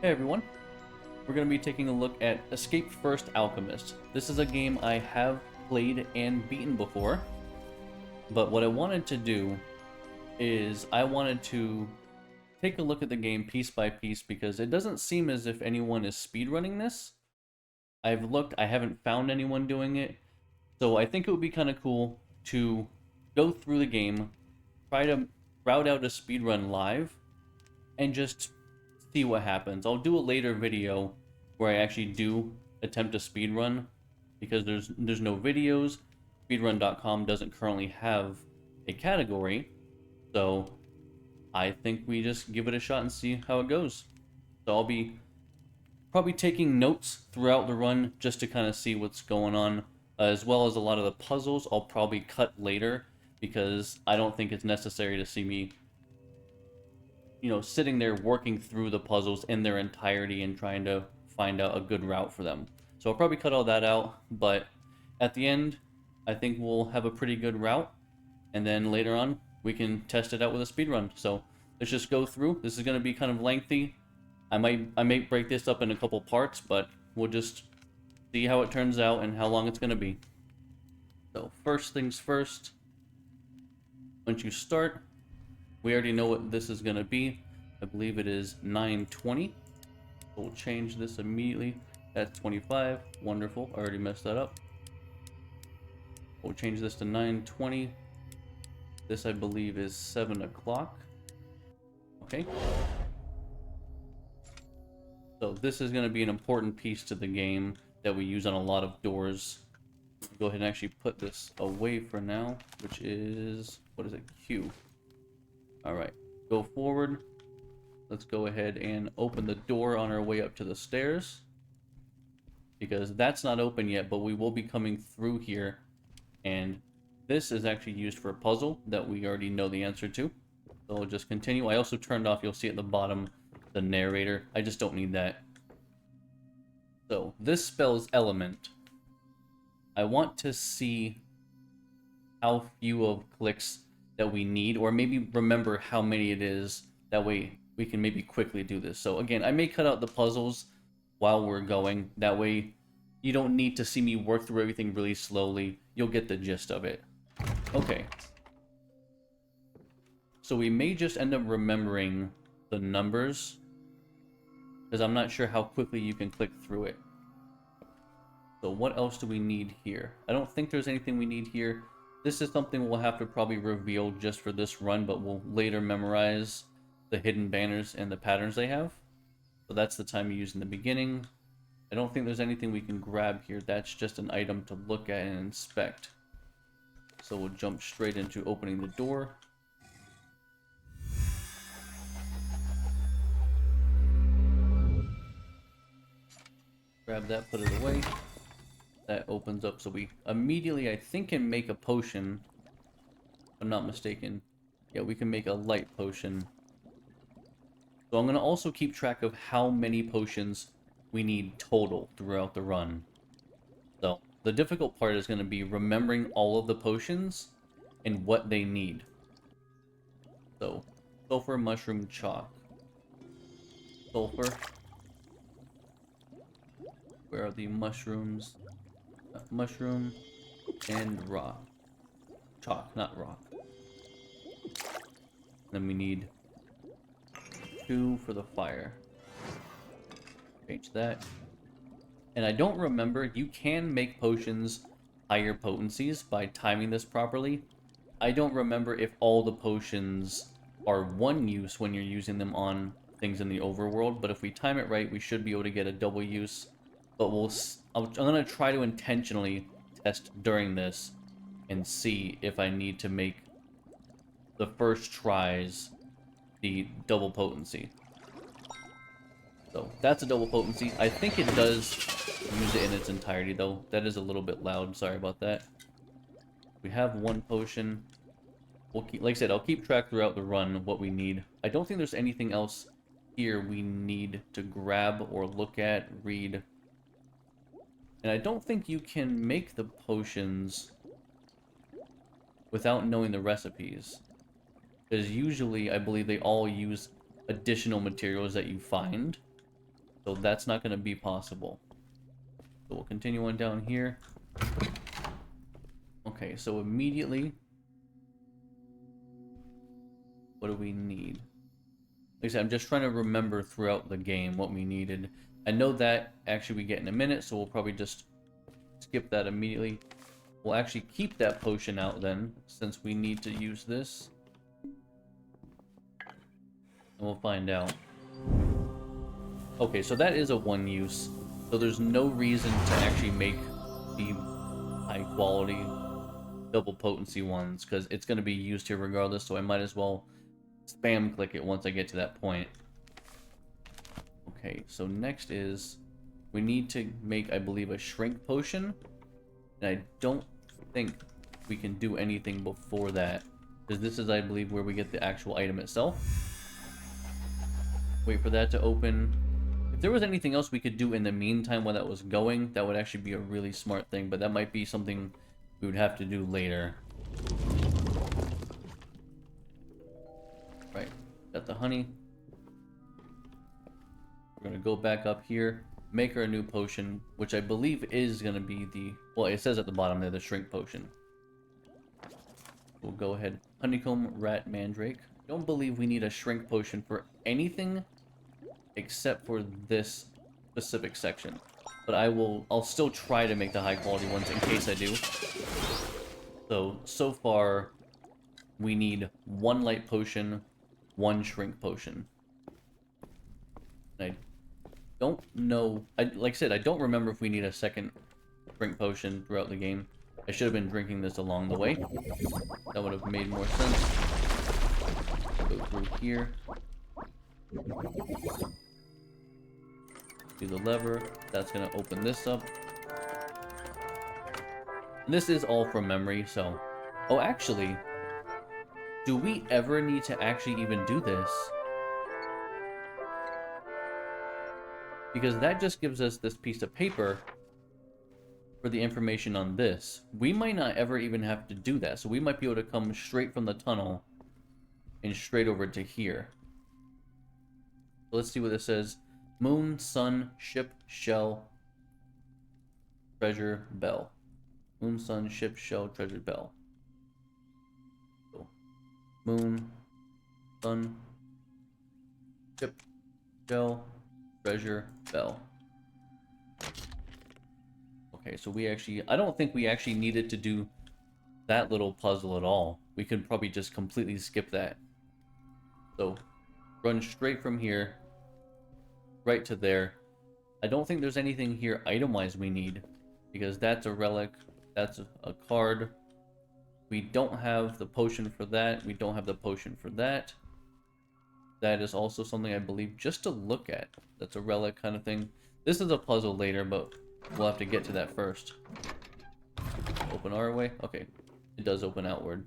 Hey everyone, we're going to be taking a look at Escape First Alchemist. This is a game I have played and beaten before, but what I wanted to do is I wanted to take a look at the game piece by piece because it doesn't seem as if anyone is speedrunning this. I've looked, I haven't found anyone doing it, so I think it would be kind of cool to go through the game, try to route out a speedrun live, and just see what happens. I'll do a later video where I actually do attempt a speedrun because there's no videos. Speedrun.com doesn't currently have a category, so I think we just give it a shot and see how it goes. So I'll be probably taking notes throughout the run just to kind of see what's going on, as well as a lot of the puzzles I'll probably cut later because I don't think it's necessary to see me sitting there working through the puzzles in their entirety and trying to find out a good route for them. So I'll probably cut all that out, but at the end, I think we'll have a pretty good route, and then later on, we can test it out with a speedrun. So let's just go through. This is going to be kind of lengthy. I may break this up in a couple parts, but we'll just see how it turns out and how long it's going to be. So first things first, once you start, we already know what this is going to be. I believe it is 920. We'll change this immediately. That's 25. Wonderful. I already messed that up. We'll change this to 920. This, I believe, is 7 o'clock. Okay. So this is going to be an important piece to the game that we use on a lot of doors. Go ahead and actually put this away for now, which is, what is it? Q. Alright, go forward. Let's go ahead and open the door on our way up to the stairs, because that's not open yet, but we will be coming through here, and this is actually used for a puzzle that we already know the answer to. So we'll just continue. I also turned off, you'll see at the bottom, the narrator. I just don't need that. So this spells element. I want to see how few of clicks that we need, or maybe remember how many it is. That way we can maybe quickly do this. So again, I may cut out the puzzles while we're going. That way you don't need to see me work through everything really slowly. You'll get the gist of it. Okay. So we may just end up remembering the numbers, because I'm not sure how quickly you can click through it. So what else do we need here? I don't think there's anything we need here. This is something we'll have to probably reveal just for this run, but we'll later memorize the hidden banners and the patterns they have. So that's the time you use in the beginning. I don't think there's anything we can grab here. That's just an item to look at and inspect. So we'll jump straight into opening the door. Grab that, put it away. That opens up, so we immediately, I think, can make a potion. If I'm not mistaken. Yeah, we can make a light potion. So I'm going to also keep track of how many potions we need total throughout the run. So the difficult part is going to be remembering all of the potions and what they need. So, sulfur, mushroom, chalk. Sulfur. Where are the mushrooms? Mushroom and rock. Chalk, not rock. Then we need 2 for the fire. Change that. And I don't remember, you can make potions higher potencies by timing this properly. I don't remember if all the potions are one use when you're using them on things in the overworld, but if we time it right, we should be able to get a double use. But I'm going to try to intentionally test during this and see if I need to make the first tries the double potency. So that's a double potency. I think it does use it in its entirety, though. That is a little bit loud. Sorry about that. We have 1 potion. We'll keep, like I said, I'll keep track throughout the run of what we need. I don't think there's anything else here we need to grab or look at, read. And I don't think you can make the potions without knowing the recipes. Because usually, I believe they all use additional materials that you find. So that's not going to be possible. So we'll continue on down here. Okay, so immediately, what do we need? Like I said, I'm just trying to remember throughout the game what we needed. I know that actually we get in a minute, so we'll probably just skip that immediately. We'll actually keep that potion out then, since we need to use this. And we'll find out. Okay, so that is a one use. So there's no reason to actually make the high quality double potency ones, because it's going to be used here regardless, so I might as well spam click it once I get to that point. Okay, so next is we need to make, I believe, a shrink potion. And I don't think we can do anything before that, because this is, I believe, where we get the actual item itself. Wait for that to open. If there was anything else we could do in the meantime while that was going, that would actually be a really smart thing, but that might be something we would have to do later. Right, got the honey. We're gonna go back up here, make her a new potion, which I believe is gonna be the, well, it says at the bottom there, the shrink potion. We'll go ahead, honeycomb, rat, mandrake. I don't believe we need a shrink potion for anything except for this specific section. But I'll still try to make the high quality ones in case I do. So far, we need one light potion, one shrink potion. I don't know, like I said, I don't remember if we need a second shrink potion throughout the game. I should have been drinking this along the way. That would have made more sense. Go through here. Do the lever. That's going to open this up. And this is all from memory, so... Oh, actually, do we ever need to actually even do this? Because that just gives us this piece of paper for the information on this. We might not ever even have to do that, so we might be able to come straight from the tunnel and straight over to here. So let's see what this says. Moon, sun, ship, shell, treasure, bell. Moon, sun, ship, shell, treasure, bell. So, moon, sun, ship, shell, treasure, bell. Okay, so we actually, I don't think we actually needed to do that little puzzle at all. We could probably just completely skip that. So, run straight from here, right to there. I don't think there's anything here item-wise we need, because that's a relic, that's a card. We don't have the potion for that, we don't have the potion for that. That is also something I believe just to look at. That's a relic kind of thing. This is a puzzle later, but we'll have to get to that first. Open our way? Okay, it does open outward.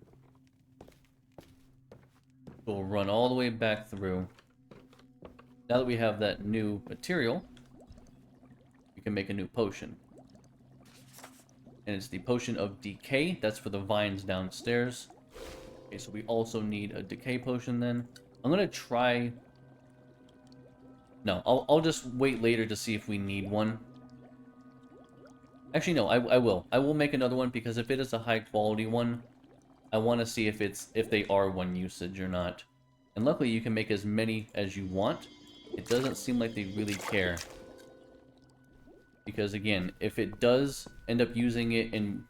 So we'll run all the way back through. Now that we have that new material, we can make a new potion. And it's the potion of decay. That's for the vines downstairs. Okay, so we also need a decay potion then. I'm gonna try... No, I'll just wait later to see if we need one. Actually, no, I will. I will make another one, because if it is a high quality one, I want to see if they are one usage or not. And luckily you can make as many as you want. It doesn't seem like they really care. Because again, if it does end up using it in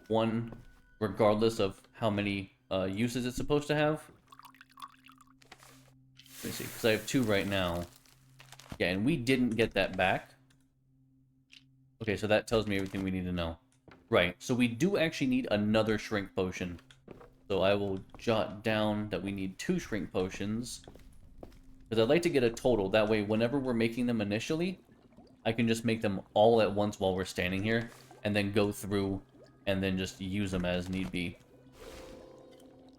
one, regardless of how many uses it's supposed to have. Let me see, because I have 2 right now. Yeah, and we didn't get that back. Okay, so that tells me everything we need to know. Right, so we do actually need another shrink potion. So I will jot down that we need 2 shrink potions. Because I'd like to get a total. That way, whenever we're making them initially, I can just make them all at once while we're standing here. And then go through and then just use them as need be.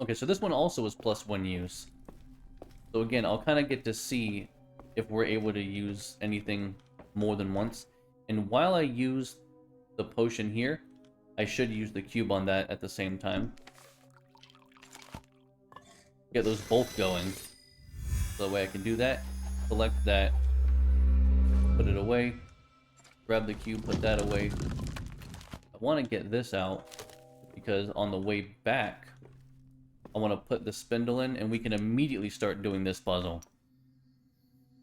Okay, so this one also is +1 use. So again, I'll kind of get to see if we're able to use anything more than once. And while I use the potion here, I should use the cube on that at the same time. Get those both going. So that way I can do that, select that, Put it away. Grab the cube, put that away. I want to get this out because on the way back, I want to put the spindle in and we can immediately start doing this puzzle.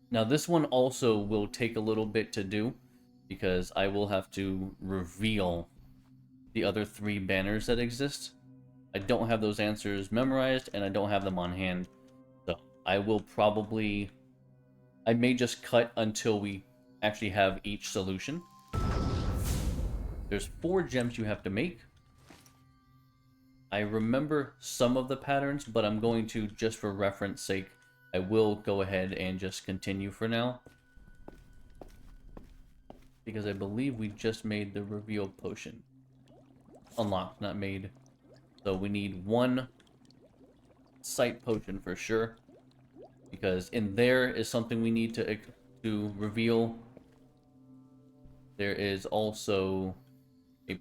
Now this one also will take a little bit to do because I will have to reveal the other 3 banners that exist. I don't have those answers memorized and I don't have them on hand. So I will probably... I may just cut until we actually have each solution. There's 4 gems you have to make. I remember some of the patterns, but I'm going to, just for reference sake, I will go ahead and just continue for now. Because I believe we just made the reveal potion. Unlocked, not made. So we need 1 sight potion for sure. Because in there is something we need to reveal. There is also a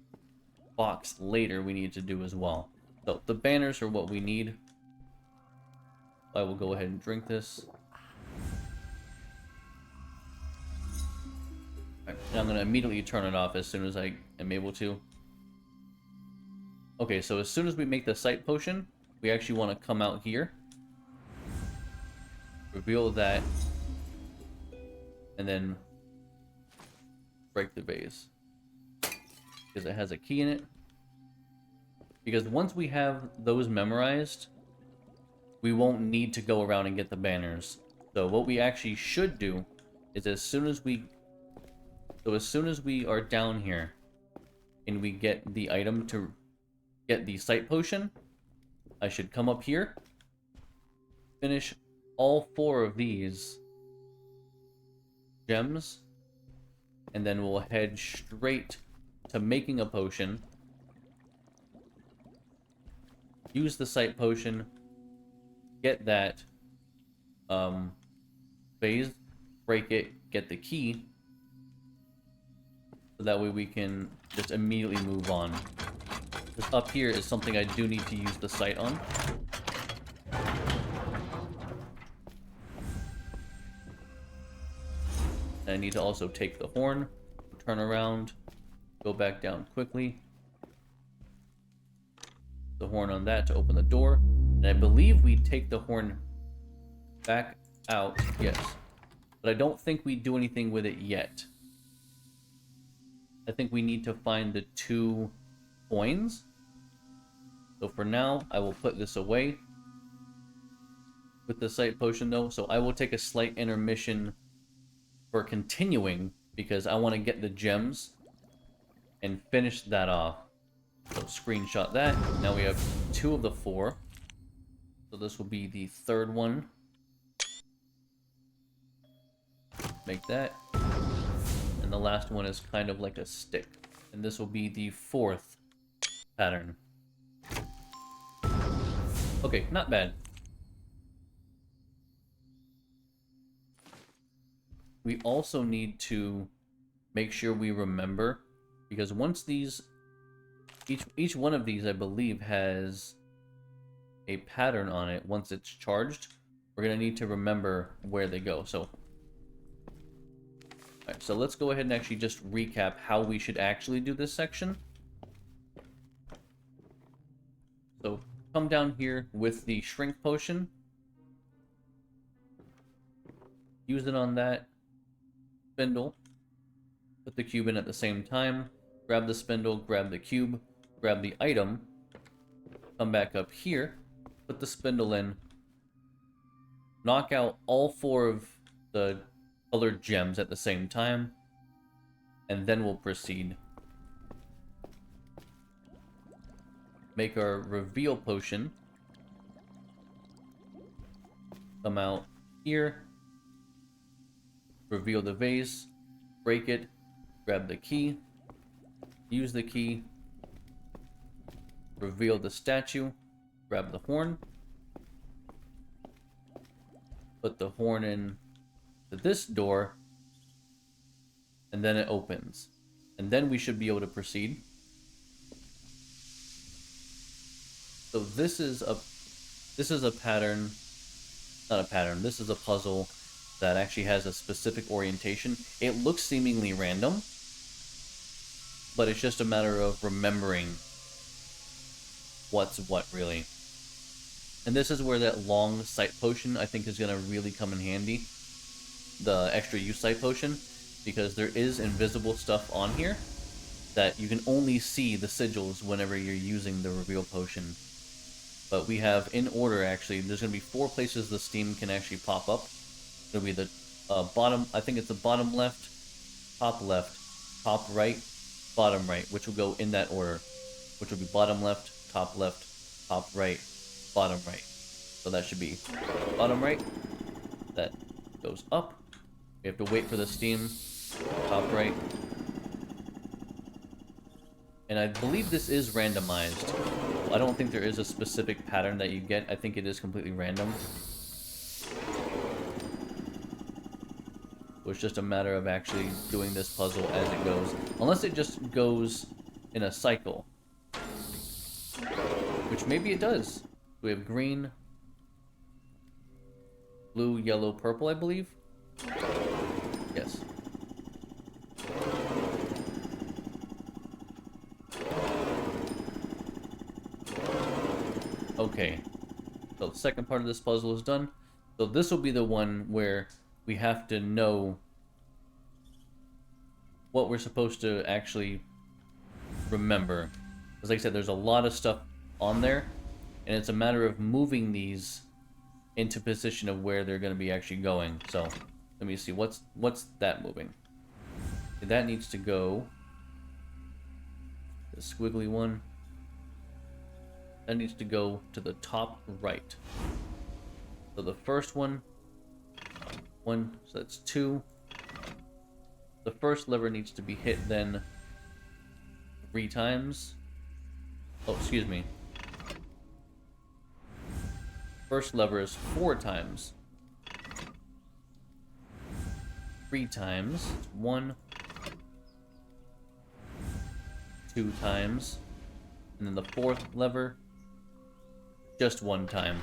box later we need to do as well. So the banners are what we need. I will go ahead and drink this. Right, and I'm going to immediately turn it off as soon as I am able to. Okay, so as soon as we make the sight potion, we actually want to come out here. Reveal that. And then break the vase. Because it has a key in it. Because once we have those memorized, we won't need to go around and get the banners. So what we actually should do is as soon as we are down here and we get the item to get the sight potion, I should come up here, finish all 4 of these gems, and then we'll head straight to making a potion. Use the sight potion, get that vase, break it, get the key, so that way we can just immediately move on. Because up here is something I do need to use the sight on. And I need to also take the horn, turn around, go back down quickly. The horn on that to open the door. And I believe we take the horn back out, yes. But I don't think we do anything with it yet. I think we need to find the 2 coins. So for now, I will put this away with the sight potion though. So I will take a slight intermission for continuing because I want to get the gems and finish that off. So screenshot that. Now we have 2 of the 4. So this will be the 3rd one. Make that. And the last one is kind of like a stick. And this will be the 4th pattern. Okay, not bad. We also need to make sure we remember, because once these, each one of these I believe has a pattern on it. Once it's charged, we're gonna need to remember where they go. So alright, so let's go ahead and actually just recap how we should actually do this section. So come down here with the shrink potion, use it on that spindle, put the cube in at the same time, grab the spindle, grab the cube, grab the item, come back up here, put the spindle in, knock out all 4 of the colored gems at the same time, and then we'll proceed. Make our reveal potion. Come out here. Reveal the vase. Break it. Grab the key. Use the key. Reveal the statue. Grab the horn. Put the horn in to this door. And then it opens. And then we should be able to proceed. So this is a pattern, not a pattern, this is a puzzle that actually has a specific orientation. It looks seemingly random, but it's just a matter of remembering what's what, really. And this is where that long sight potion, I think, is going to really come in handy. The extra use sight potion, because there is invisible stuff on here that you can only see the sigils whenever you're using the reveal potion. But we have, in order, actually, there's going to be 4 places the steam can actually pop up. It'll be the bottom, I think it's the bottom left, top right, bottom right, which will go in that order. Which will be bottom left, top right, bottom right. So that should be bottom right. That goes up. We have to wait for the steam, top right. And I believe this is randomized. I don't think there is a specific pattern that you get. I think it is completely random. So it's just a matter of actually doing this puzzle as it goes. Unless it just goes in a cycle. Which maybe it does. We have green, blue, yellow, purple, I believe. Yes. Okay, so the second part of this puzzle is done. So this will be the one where we have to know what we're supposed to actually remember. As like I said, there's a lot of stuff on there, and it's a matter of moving these into position of where they're going to be actually going. So let me see, what's that moving? That needs to go, the squiggly one. That needs to go to the top right. So the first one, so that's 2. The first lever needs to be hit then 3 times. Oh, excuse me. First lever is 4 times. 3 times. 1. 2 times. And then the 4th lever, just 1 time.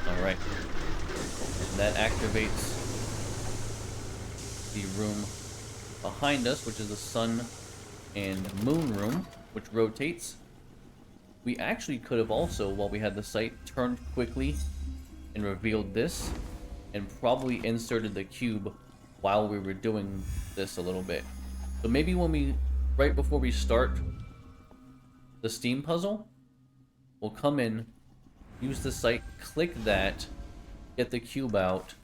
Alright. And that activates the room behind us, which is the sun and moon room, which rotates. We actually could have also, while we had the sight, turned quickly and revealed this, and probably inserted the cube while we were doing this a little bit. So maybe when we, right before we start the steam puzzle, we'll come in, use the sight, click that, get the cube out,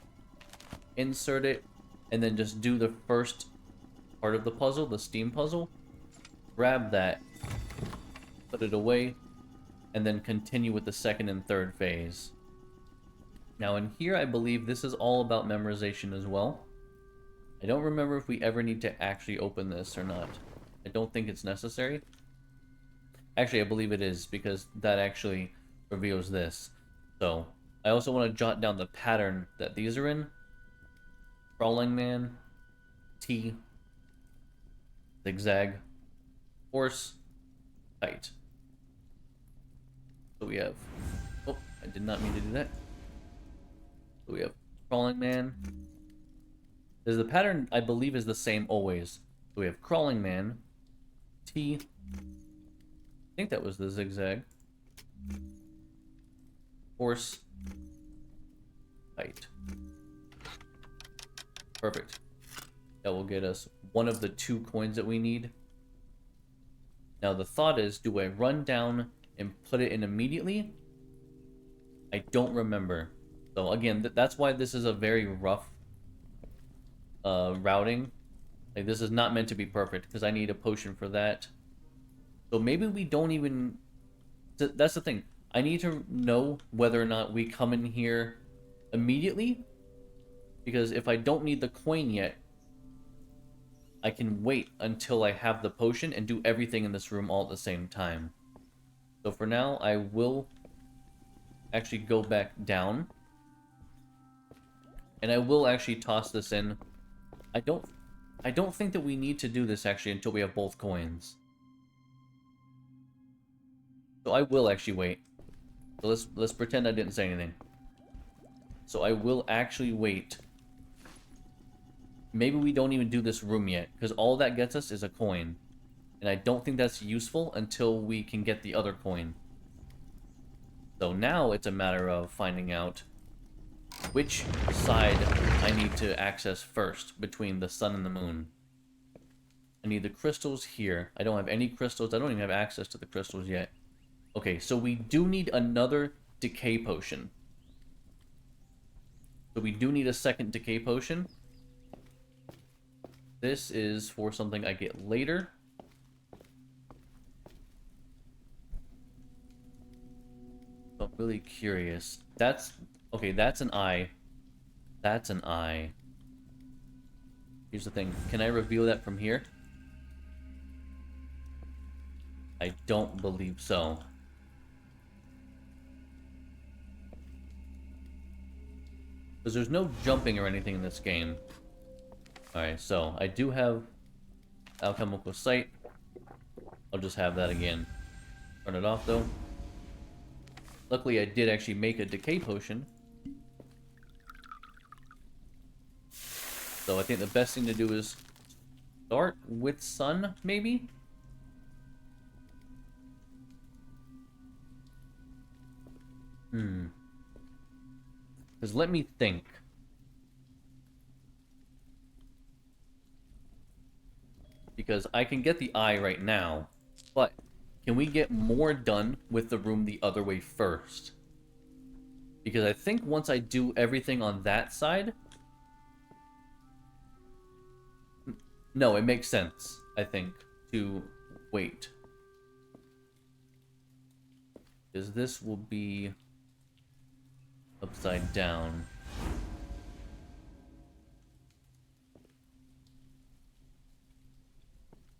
insert it, and then just do the first part of the puzzle, the steam puzzle. Grab that, put it away, and then continue with the second and third phase. Now in here, I believe this is all about memorization as well. I don't remember if we ever need to actually open this or not. I don't think it's necessary. Actually, I believe it is, because that actually reveals this. So, I also want to jot down the pattern that these are in. Crawling man, T, zigzag, horse, kite. So we have... Oh, I did not mean to do that. So we have crawling man. There's the pattern, I believe, is the same always. So we have crawling man, T, I think that was the zigzag, horse, kite. Perfect. That will get us one of the 2 coins that we need. Now the thought is, do I run down and put it in immediately? I don't remember. So again, that's why this is a very rough routing. Like, this is not meant to be perfect, because I need a potion for that. So maybe we don't even... That's the thing. I need to know whether or not we come in here immediately. Because if I don't need the coin yet, I can wait until I have the potion and do everything in this room all at the same time. So for now, I will actually go back down. And I will actually toss this in. I don't think that we need to do this actually until we have both coins. So I will actually wait. So let's pretend I didn't say anything. So I will actually wait maybe we don't even do this room yet, because all that gets us is a coin. And I don't think that's useful until we can get the other coin. So now it's a matter of finding out which side I need to access first between the sun and the moon. I need the crystals here. I don't have any crystals. I don't even have access to the crystals yet. Okay, so we do need another decay potion. So we do need a second decay potion. This is for something I get later. I'm really curious. That's... Okay, that's an eye. That's an eye. Here's the thing. Can I reveal that from here? I don't believe so. Because there's no jumping or anything in this game. Alright, so I do have alchemical sight. I'll just have that again. Turn it off though. Luckily I did actually make a decay potion. So I think the best thing to do is start with sun, maybe? Because let me think. Because I can get the eye right now, but can we get more done with the room the other way first? Because I think once I do everything on that side... No, it makes sense, I think, to wait. Because this will be upside down.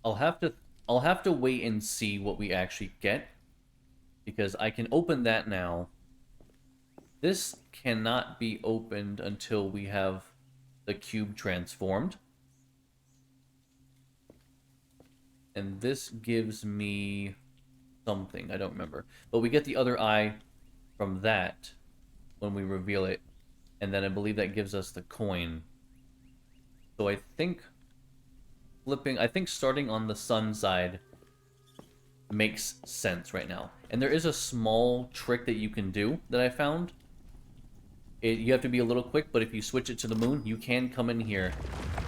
I'll have to wait and see what we actually get. Because I can open that now. This cannot be opened until we have the cube transformed. And this gives me something, I don't remember. But we get the other eye from that when we reveal it. And then I believe that gives us the coin. So I think starting on the sun side makes sense right now. And there is a small trick that you can do that I found. You have to be a little quick, but if you switch it to the moon, you can come in here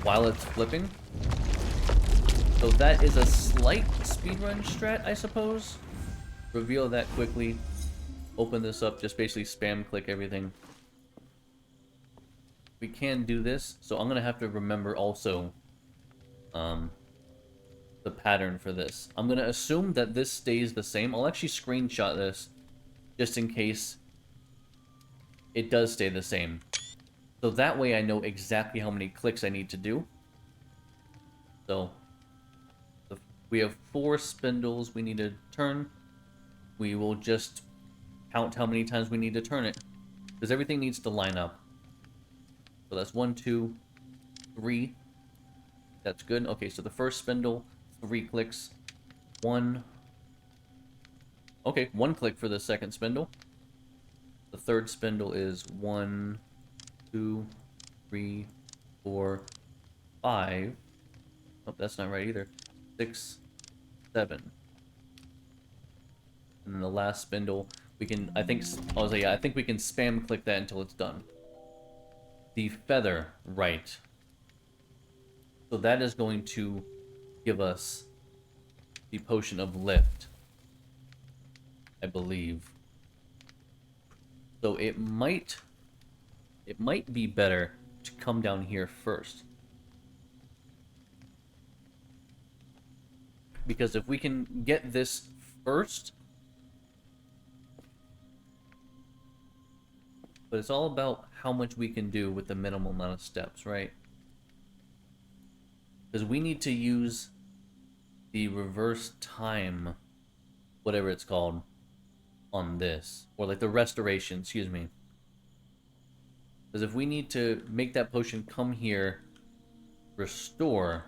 while it's flipping. So that is a slight speedrun strat, I suppose. Reveal that quickly. Open this up, just basically spam click everything. We can do this, so I'm going to have to remember also the pattern for this. I'm going to assume that this stays the same. I'll actually screenshot this just in case it does stay the same. So that way I know exactly how many clicks I need to do. So we have 4 spindles we need to turn. We will just count how many times we need to turn it, because everything needs to line up. So that's 1, 2, 3. That's good. Okay, so the first spindle, 3 clicks. 1. Okay, 1 click for the second spindle. The third spindle is 1, 2, 3, 4, 5. Oh, that's not right either. 6, 7. And then the last spindle, we can, I think we can spam click that until it's done. The feather, right. So that is going to give us the potion of lift, I believe. So it might be better to come down here first. Because if we can get this first... But it's all about how much we can do with the minimal amount of steps, right? Because we need to use the reverse time, whatever it's called, on this. Or like the restoration, excuse me. Because if we need to make that potion come here, restore,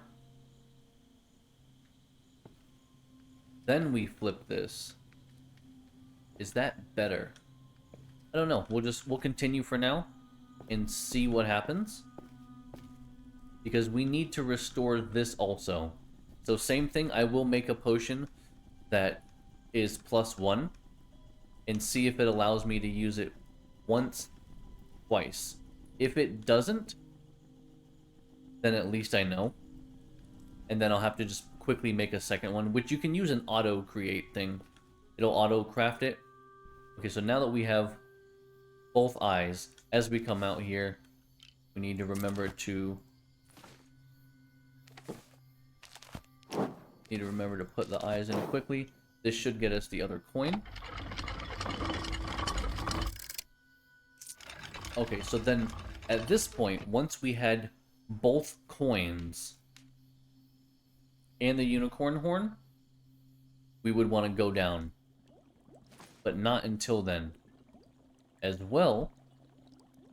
then we flip this. Is that better? I don't know. We'll continue for now and see what happens. because we need to restore this also. So same thing, I will make a potion that is +1 and see if it allows me to use it once, twice. If it doesn't, then at least I know. And then I'll have to just quickly make a second one, which you can use an auto create thing. It'll auto craft it. Okay, so now that we have both eyes, as we come out here, we need to remember to put the eyes in quickly. This should get us the other coin. Okay, so then at this point, once we had both coins and the unicorn horn, we would want to go down. But not until then. As well,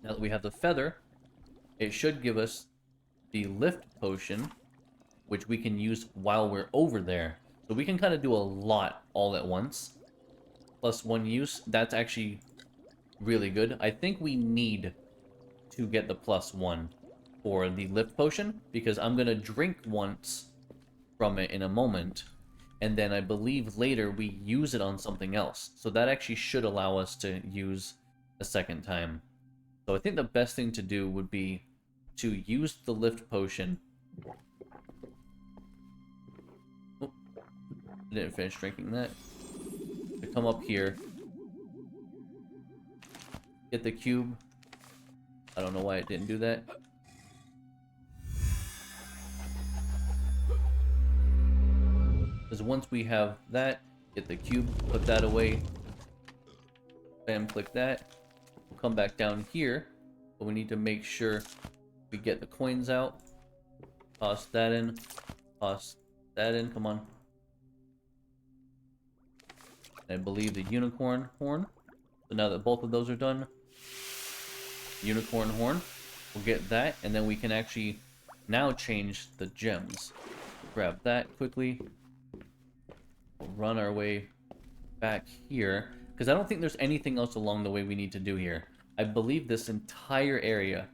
now that we have the feather, it should give us the lift potion, which we can use while we're over there. So we can kind of do a lot all at once. +1 use, that's actually really good. I think we need to get the +1 for the lift potion, because I'm going to drink once from it in a moment, and then I believe later we use it on something else. So that actually should allow us to use a second time. So I think the best thing to do would be to use the lift potion. Oh, I didn't finish drinking that. To come up here, get the cube. I don't know why it didn't do that. Because once we have that, get the cube, put that away. Bam, click that. We'll come back down here, but we need to make sure we get the coins out. Toss that in. Toss that in, come on. I believe the unicorn horn. So now that both of those are done, unicorn horn, we'll get that, and then we can actually now change the gems. Grab that quickly. We'll run our way back here, because I don't think there's anything else along the way we need to do here. I believe this entire area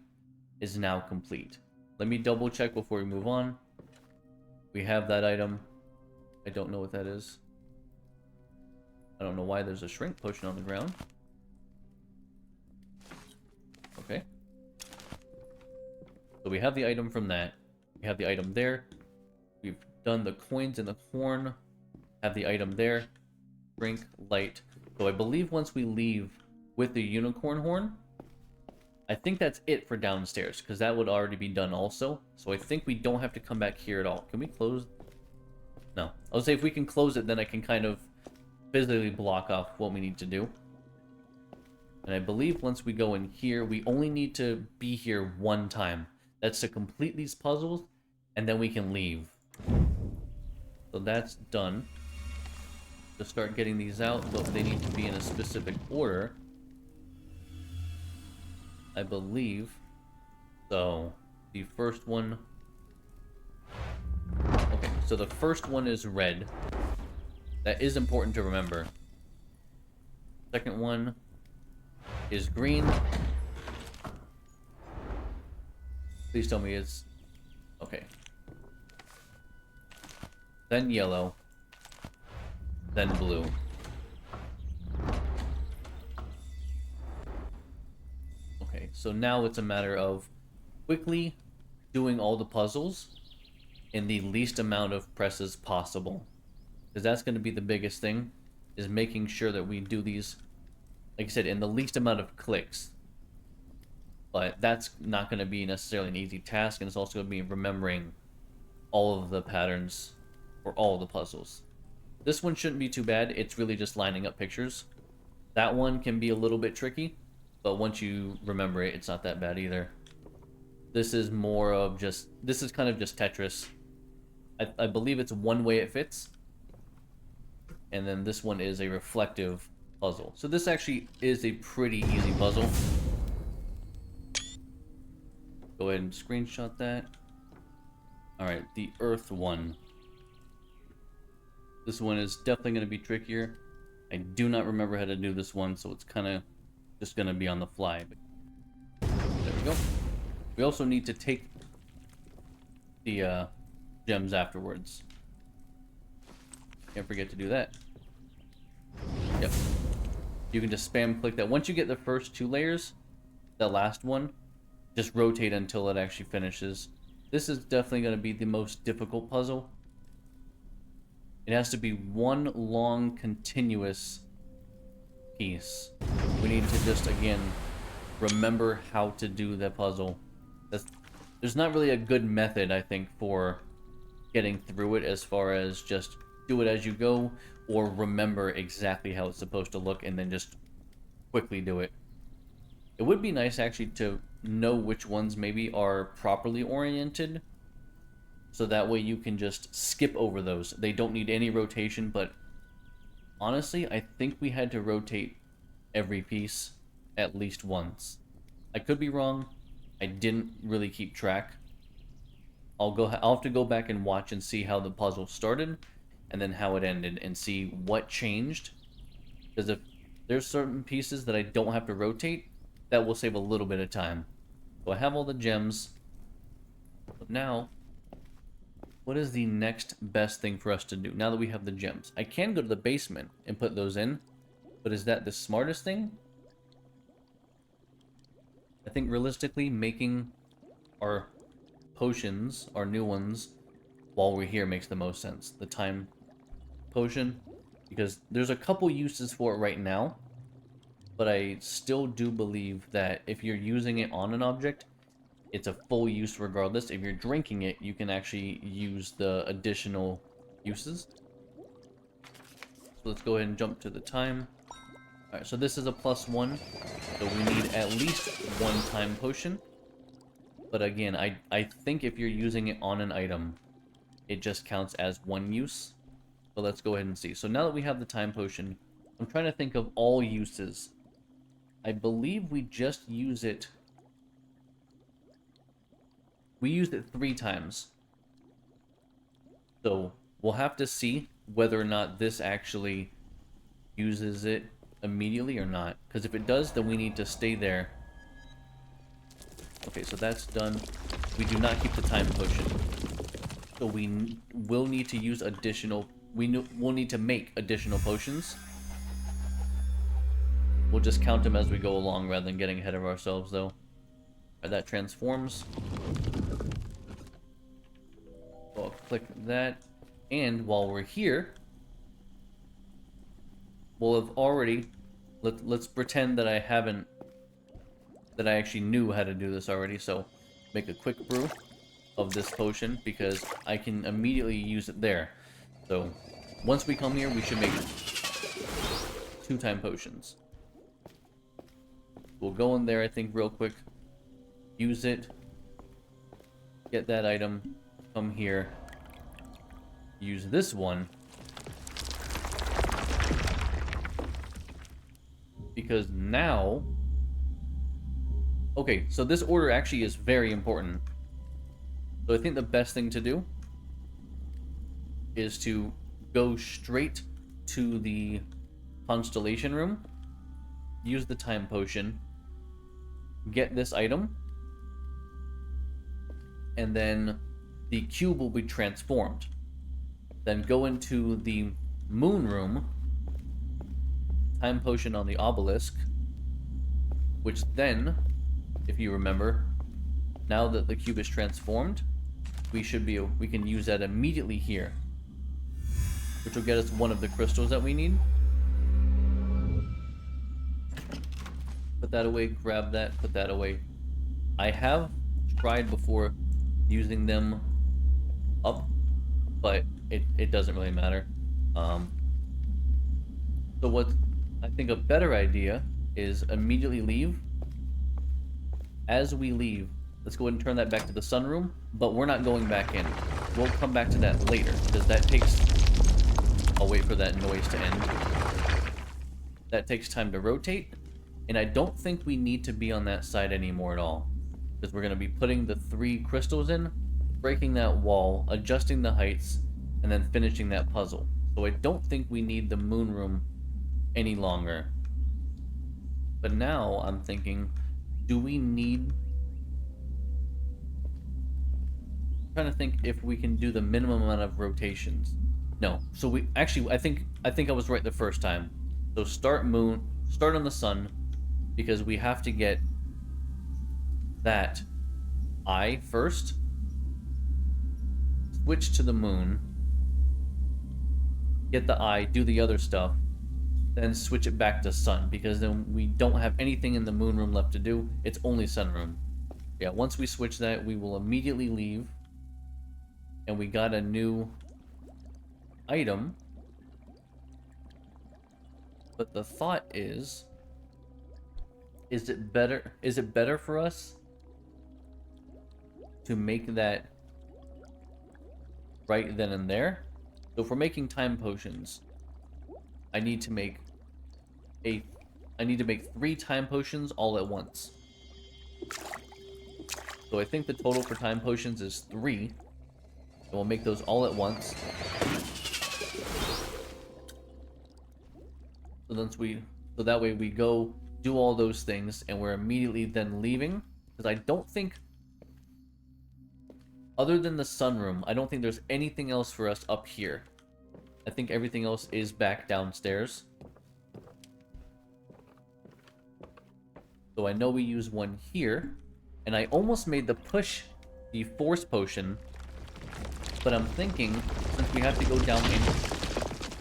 is now complete. Let me double check before we move on. We have that item. I don't know what that is. I don't know why there's a shrink potion on the ground. Okay. So we have the item from that. We have the item there. We've done the coins in the horn. Have the item there. Drink, light. So I believe once we leave with the unicorn horn, I think that's it for downstairs, because that would already be done also. So I think we don't have to come back here at all. Can we close? No. I'll say if we can close it, then I can kind of physically block off what we need to do. And I believe once we go in here, we only need to be here one time. That's to complete these puzzles, and then we can leave. So that's done. To start getting these out, but they need to be in a specific order, I believe. So the first one, okay, so the first one is red. That is important to remember. Second one is green. Please tell me it's okay. Then yellow. Then blue. Okay, so now it's a matter of quickly doing all the puzzles in the least amount of presses possible. Because that's going to be the biggest thing, is making sure that we do these, like I said, in the least amount of clicks. But that's not going to be necessarily an easy task, and it's also going to be remembering all of the patterns for all the puzzles. This one shouldn't be too bad. It's really just lining up pictures. That one can be a little bit tricky, but once you remember it, it's not that bad either. This is more of just, this is kind of just Tetris. I believe it's one way it fits. And then this one is a reflective puzzle. So this actually is a pretty easy puzzle. Go ahead and screenshot that. Alright, the earth one. This one is definitely going to be trickier. I do not remember how to do this one, so it's kind of just going to be on the fly. There we go. We also need to take the gems afterwards. Can't forget to do that. Yep. You can just spam click that. Once you get the first 2 layers, the last one, just rotate until it actually finishes. This is definitely going to be the most difficult puzzle. It has to be one long, continuous piece. We need to just, again, remember how to do the puzzle. There's not really a good method, I think, for getting through it, as far as just do it as you go, or remember exactly how it's supposed to look and then just quickly do it. It would be nice actually to know which ones maybe are properly oriented, so that way you can just skip over those. They don't need any rotation, but honestly, I think we had to rotate every piece at least once. I could be wrong. I didn't really keep track. I'll have to go back and watch and see how the puzzle started and then how it ended and see what changed. Because if there's certain pieces that I don't have to rotate, that will save a little bit of time. So I have all the gems. But now, what is the next best thing for us to do now that we have the gems? I can go to the basement and put those in, but is that the smartest thing? I think realistically, making our potions, our new ones, while we're here makes the most sense. The time potion, because there's a couple uses for it right now, but I still do believe that if you're using it on an object, it's a full use regardless. If you're drinking it, you can actually use the additional uses. So let's go ahead and jump to the time. Alright, so this is a +1, so we need at least 1 time potion. But again, I think if you're using it on an item, it just counts as 1 use. So let's go ahead and see. So now that we have the time potion, I'm trying to think of all uses. I believe we just use it... We used it 3 times. So we'll have to see whether or not this actually uses it immediately or not. Because if it does, then we need to stay there. Okay, so that's done. We do not keep the time potion. So we will need to use additional... We'll need to make additional potions. We'll just count them as we go along rather than getting ahead of ourselves, though. Alright, that transforms. So I'll click that. And while we're here, we'll have already... Let's pretend that I haven't... That I actually knew how to do this already, so make a quick brew of this potion, because I can immediately use it there. So, once we come here, we should make 2 time potions. We'll go in there, I think, real quick. Use it. Get that item. Come here. Use this one. Because now... Okay, so this order actually is very important. So I think the best thing to do is to go straight to the constellation room, use the time potion, get this item, and then the cube will be transformed. Then go into the moon room, time potion on the obelisk, which then, if you remember, now that the cube is transformed, we can use that immediately here, which will get us one of the crystals that we need. Put that away, grab that, put that away. I have tried before using them up, but it doesn't really matter. So what I think a better idea is immediately leave. As we leave, let's go ahead and turn that back to the sunroom, but we're not going back in. We'll come back to that later, because that takes... I'll wait for that noise to end. That takes time to rotate, and I don't think we need to be on that side anymore at all, because we're going to be putting the 3 crystals in, breaking that wall, adjusting the heights, and then finishing that puzzle. So I don't think we need the moon room any longer. But now I'm thinking, do we need... trying to think if we can do the minimum amount of rotations. No. So we actually, I think I was right the first time. So start on the sun, because we have to get that eye first. Switch to the moon. Get the eye, do the other stuff, then switch it back to sun, because then we don't have anything in the moon room left to do. It's only sun room. Yeah, once we switch that, we will immediately leave. And we got a new item. But the thought is it better for us to make that right then and there? So if we're making time potions, I need to make 3 time potions all at once. So I think the total for time potions is 3. And we'll make those all at once. So that way we go do all those things and we're immediately then leaving. Because I don't think, other than the sunroom, I don't think there's anything else for us up here. I think everything else is back downstairs. So I know we use one here. And I almost made the force potion. But I'm thinking, since we have to go down in...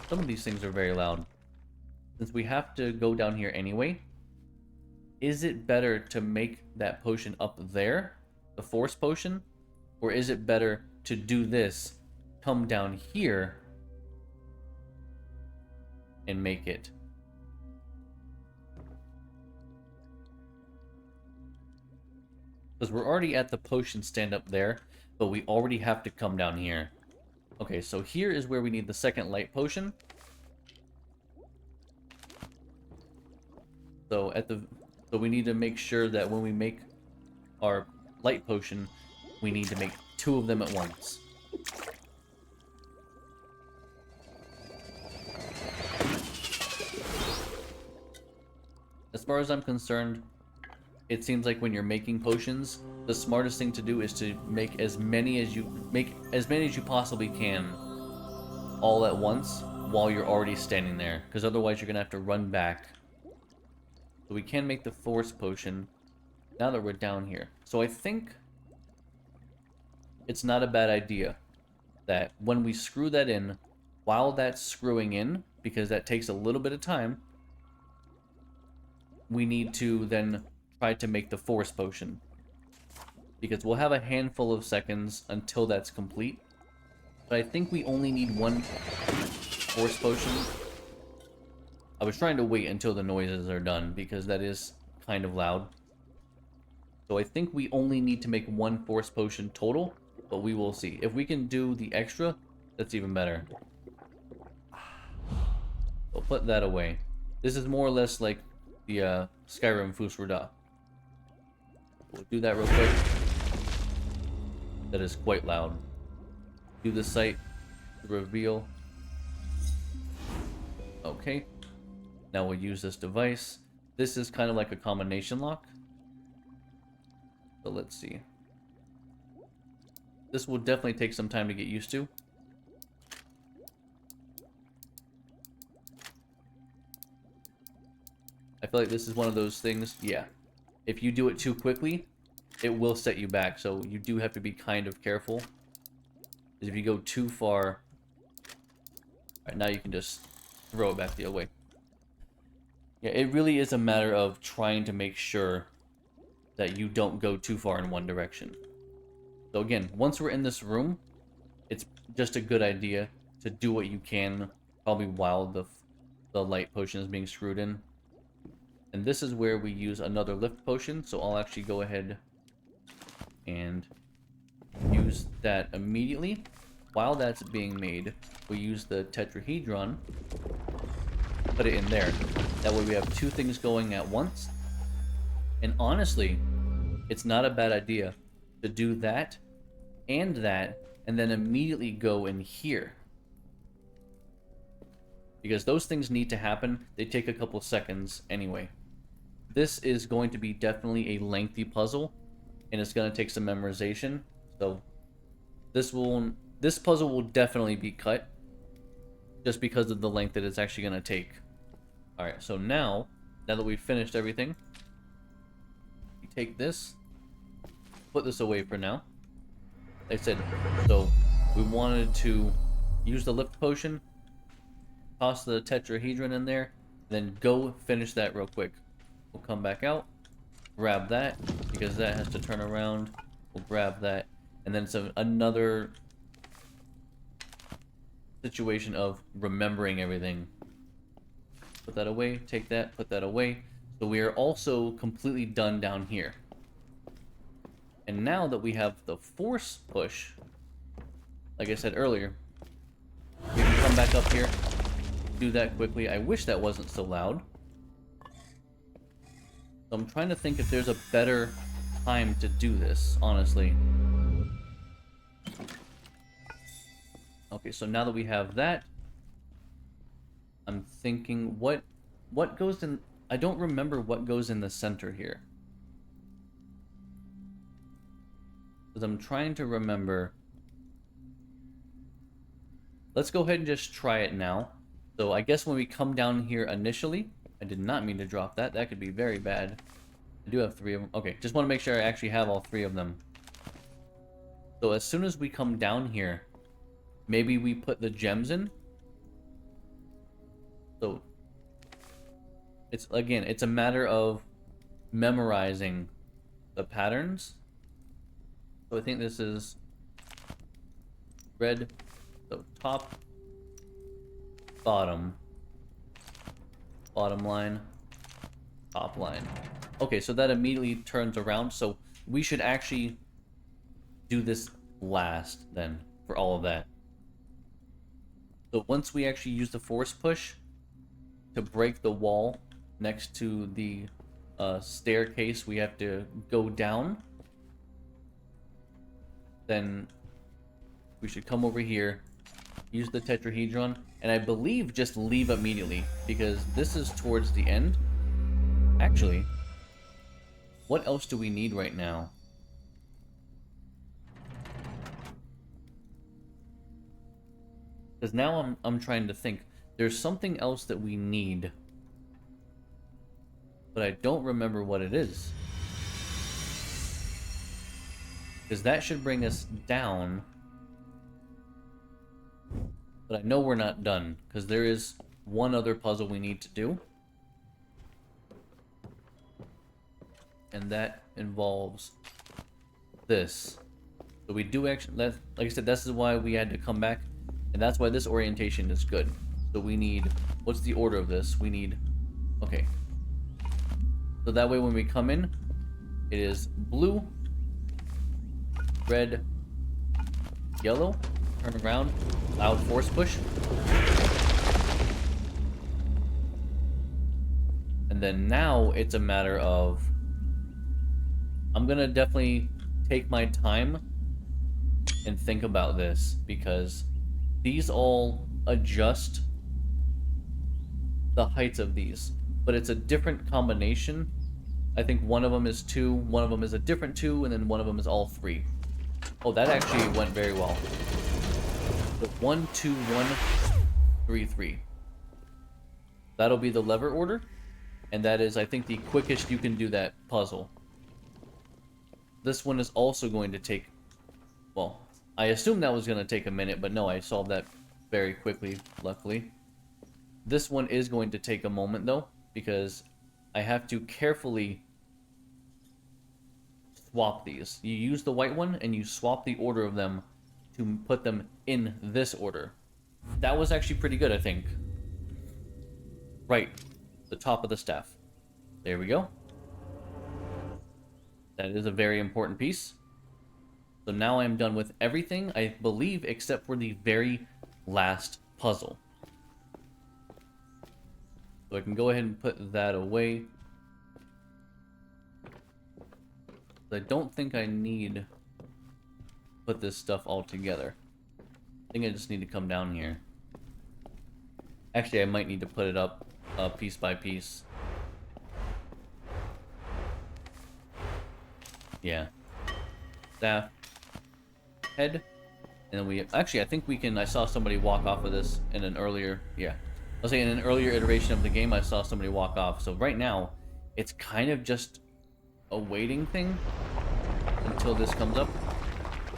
Some of these things are very loud. Since we have to go down here anyway, is it better to make that potion up there, the force potion? Or is it better to do this, come down here, and make it? Because we're already at the potion stand up there, but we already have to come down here. Okay, so here is where we need the second light potion. So we need to make sure that when we make our light potion, we need to make 2 of them at once. As far as I'm concerned, it seems like when you're making potions, the smartest thing to do is to make as many as you possibly can all at once while you're already standing there, because otherwise you're gonna have to run back. So we can make the force potion now that we're down here. So I think it's not a bad idea that when we screw that in, while that's screwing in, because that takes a little bit of time, we need to then try to make the force potion. Because we'll have a handful of seconds until that's complete. But I think we only need 1 force potion. I was trying to wait until the noises are done, because that is kind of loud. So I think we only need to make 1 force potion total, but we will see. If we can do the extra, that's even better. We'll put that away. This is more or less like the Skyrim Fusruda. We'll do that real quick. That is quite loud. Do the sight reveal. Okay. Now we'll use this device. This is kind of like a combination lock. So let's see. This will definitely take some time to get used to. I feel like this is one of those things, yeah. If you do it too quickly, it will set you back. So you do have to be kind of careful. Because if you go too far, right, now you can just throw it back the other way. Yeah, it really is a matter of trying to make sure that you don't go too far in one direction. So again, once we're in this room, it's just a good idea to do what you can, probably while the light potion is being screwed in. And this is where we use another lift potion, so I'll actually go ahead and use that immediately. While that's being made, we use the tetrahedron, put it in there. That way we have 2 things going at once. And honestly, it's not a bad idea to do that, and then immediately go in here. Because those things need to happen. They take a couple seconds anyway. This is going to be definitely a lengthy puzzle, and it's going to take some memorization. So This puzzle will definitely be cut, just because of the length that it's actually going to take. Alright, so now that we've finished everything, we take this, put this away for now. Like I said, so we wanted to use the lift potion, toss the tetrahedron in there, then go finish that real quick. We'll come back out, grab that, because that has to turn around. We'll grab that, and then another situation of remembering everything. Put that away, take that, put that away. So we are also completely done down here. And now that we have the force push, like I said earlier, we can come back up here, do that quickly. I wish that wasn't so loud. So I'm trying to think if there's a better time to do this, honestly. Okay, so now that we have that, I'm thinking what goes in... I don't remember what goes in the center here. Because I'm trying to remember... Let's go ahead and just try it now. So I guess when we come down here initially... I did not mean to drop that. That could be very bad. I do have 3 of them. Okay, just want to make sure I actually have all 3 of them. So as soon as we come down here, maybe we put the gems in. So it's a matter of memorizing the patterns. So I think this is red, so top, bottom line, top line. Okay, so that immediately turns around, so we should actually do this last then for all of that. So once we actually use the force push to break the wall next to the staircase we have to go down, then we should come over here, use the tetrahedron, and I believe just leave immediately, because this is towards the end. Actually, what else do we need right now? Because now I'm trying to think. There's something else that we need, but I don't remember what it is. Because that should bring us down. But I know we're not done, because there is one other puzzle we need to do. And that involves this. So we do actually, like I said, this is why we had to come back. And that's why this orientation is good. So we need, what's the order of this? We need, okay. So that way when we come in, it is blue, red, yellow, turn around, loud force push. And then now it's a matter of, I'm gonna definitely take my time and think about this, because these all adjust the heights of these, but it's a different combination. I think one of them is 2, one of them is a different 2, and then one of them is all 3. Oh, that actually went very well. So 1, 2, 1, 3, 3. That'll be the lever order, and that is, I think, the quickest you can do that puzzle. This one is also going to take, well, I assumed that was going to take a minute, but no, I solved that very quickly, luckily. This one is going to take a moment, though, because I have to carefully swap these. You use the white one, and you swap the order of them to put them in this order. That was actually pretty good, I think. Right, the top of the staff. There we go. That is a very important piece. So now I'm done with everything, I believe, except for the very last puzzle. So I can go ahead and put that away. I don't think I need to put this stuff all together. I think I just need to come down here. Actually, I might need to put it up piece by piece. Yeah. Staff. Head. And then we actually, I think we can. I saw somebody walk off of this in an earlier, yeah. I'll say in an earlier iteration of the game, I saw somebody walk off. So right now, it's kind of just a waiting thing until this comes up.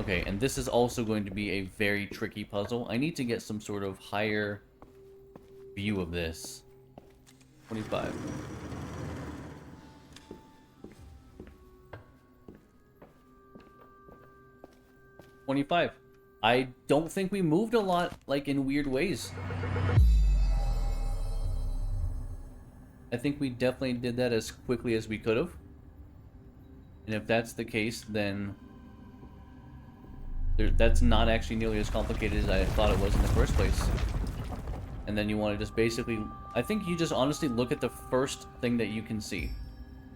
Okay, and this is also going to be a very tricky puzzle. I need to get some sort of higher view of this. 25. I don't think we moved a lot, like, in weird ways. I think we definitely did that as quickly as we could have. And if that's the case, then that's not actually nearly as complicated as I thought it was in the first place. And then you want to just basically... I think you just honestly look at the first thing that you can see,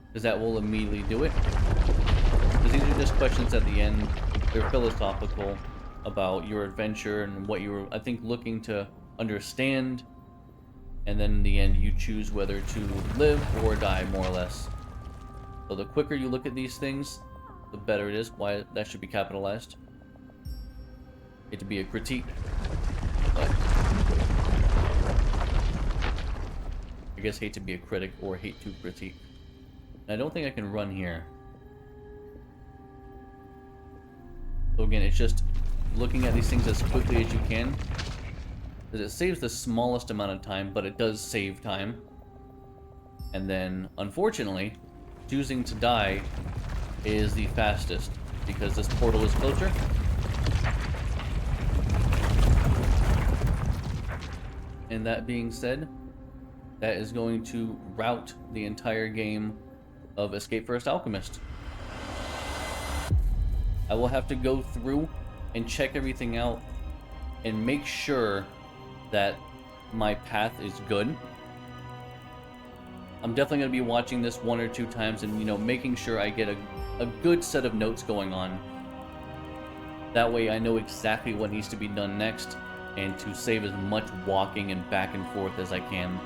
because that will immediately do it. Because these are just questions at the end. They're philosophical about your adventure and what you were, I think, looking to understand. And then in the end, you choose whether to live or die, more or less. So the quicker you look at these things, the better it is. Why that should be capitalized. It to be a critique, but I guess hate to be a critic or hate to critique. And I don't think I can run here. So again, it's just looking at these things as quickly as you can. Because it saves the smallest amount of time, but it does save time. And then, unfortunately, choosing to die is the fastest, because this portal is closer. And that being said, that is going to route the entire game of Escape First Alchemist. I will have to go through and check everything out and make sure that my path is good. I'm definitely going to be watching this 1 or 2 times and, you know, making sure I get a good set of notes going on. That way I know exactly what needs to be done next, and to save as much walking and back and forth as I can.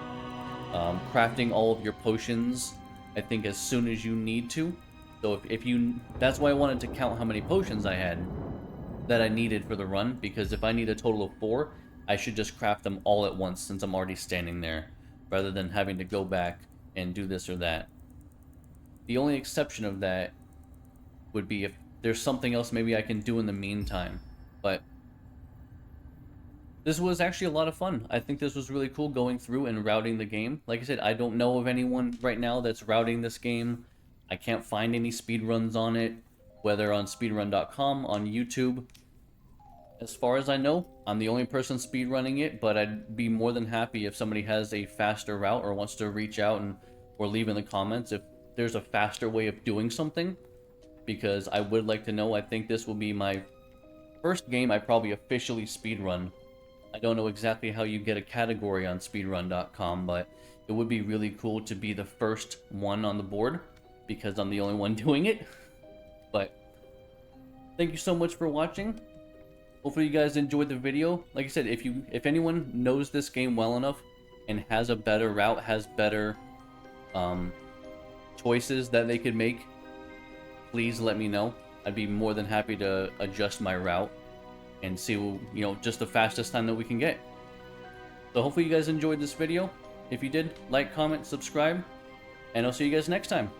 Crafting all of your potions, I think, as soon as you need to. So if you... That's why I wanted to count how many potions I had that I needed for the run, because if I need a total of 4, I should just craft them all at once since I'm already standing there, rather than having to go back and do this or that. The only exception of that would be if there's something else maybe I can do in the meantime. But this was actually a lot of fun. I think this was really cool going through and routing the game. Like I said, I don't know of anyone right now that's routing this game. I can't find any speedruns on it, whether on speedrun.com, on YouTube. As far as I know, I'm the only person speedrunning it, but I'd be more than happy if somebody has a faster route or wants to reach out or leave in the comments if there's a faster way of doing something, because I would like to know. I think this will be my first game I probably officially speedrun. I don't know exactly how you get a category on speedrun.com, but it would be really cool to be the first one on the board, because I'm the only one doing it. But thank you so much for watching. Hopefully you guys enjoyed the video. Like I said, if anyone knows this game well enough and has a better route, has better choices that they could make, please let me know. I'd be more than happy to adjust my route and see, you know, just the fastest time that we can get. So hopefully you guys enjoyed this video. If you did, like, comment, subscribe, and I'll see you guys next time.